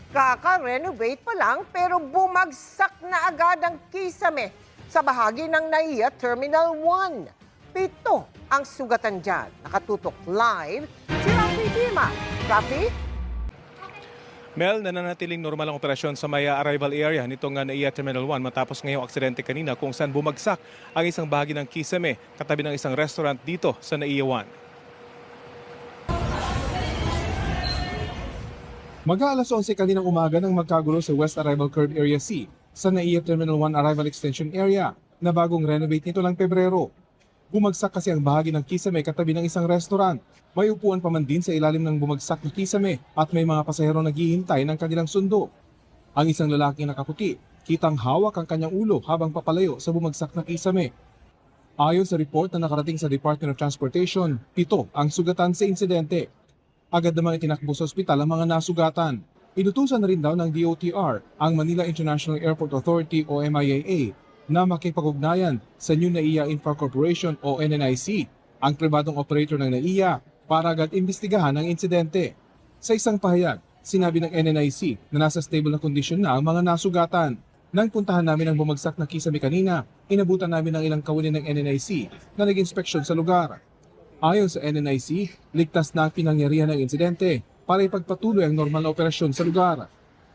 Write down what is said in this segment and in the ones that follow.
Kaka-renovate pa lang pero bumagsak na agad ang kisame sa bahagi ng NAIA Terminal 1. 7 ang sugatan dyan. Nakatutok live si Rafi Tima. Rafi? Mel, nananatiling normal ang operasyon sa may arrival area nitong NAIA Terminal 1 matapos ngayong aksidente kanina kung saan bumagsak ang isang bahagi ng kisame katabi ng isang restaurant dito sa NAIA 1. Mag-aalas 11 kaninang umaga nang magkagulo sa West Arrival Curve Area C sa NAIA Terminal 1 Arrival Extension Area na bagong renovate nito lang Pebrero. Bumagsak kasi ang bahagi ng kisame katabi ng isang restaurant. May upuan pa man din sa ilalim ng bumagsak na kisame at may mga pasahero naghihintay ng kanilang sundo. Ang isang lalaking nakaputi, kitang hawak ang kanyang ulo habang papalayo sa bumagsak na kisame. Ayon sa report na nakarating sa Department of Transportation, 7 ang sugatan sa insidente. Agad namang itinakbo sa ospital ang mga nasugatan. Inutusan na rin daw ng DOTR ang Manila International Airport Authority o MIAA na makipag-ugnayan sa New NAIA Infra Corporation o NNIC, ang pribadong operator ng NAIA, para agad imbestigahan ang insidente. Sa isang pahayag, sinabi ng NNIC na nasa stable na kondisyon na ang mga nasugatan. Nang puntahan namin ang bumagsak na kisame kanina, inabutan namin ang ilang kawani ng NNIC na nag-inspeksyon sa lugar. Ayon sa NNIC, ligtas na ang pinangyarihan ng insidente para ipagpatuloy ang normal na operasyon sa lugar.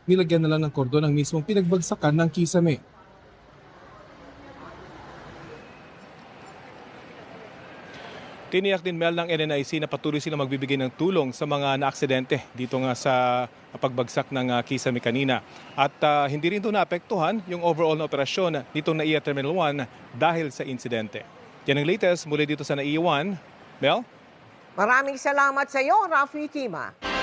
Nilagyan na lang ng kordon ang mismong pinagbagsakan ng kisame. Tiniyak din Mel ng NNIC na patuloy silang magbibigay ng tulong sa mga naaksidente dito nga sa pagbagsak ng kisame kanina. At hindi rin ito naapektuhan yung overall na operasyon dito na NAIA Terminal 1 dahil sa insidente. Yan ang latest muli dito sa NAIA 1. Mel? Maraming salamat sa iyo, Rafi Tima.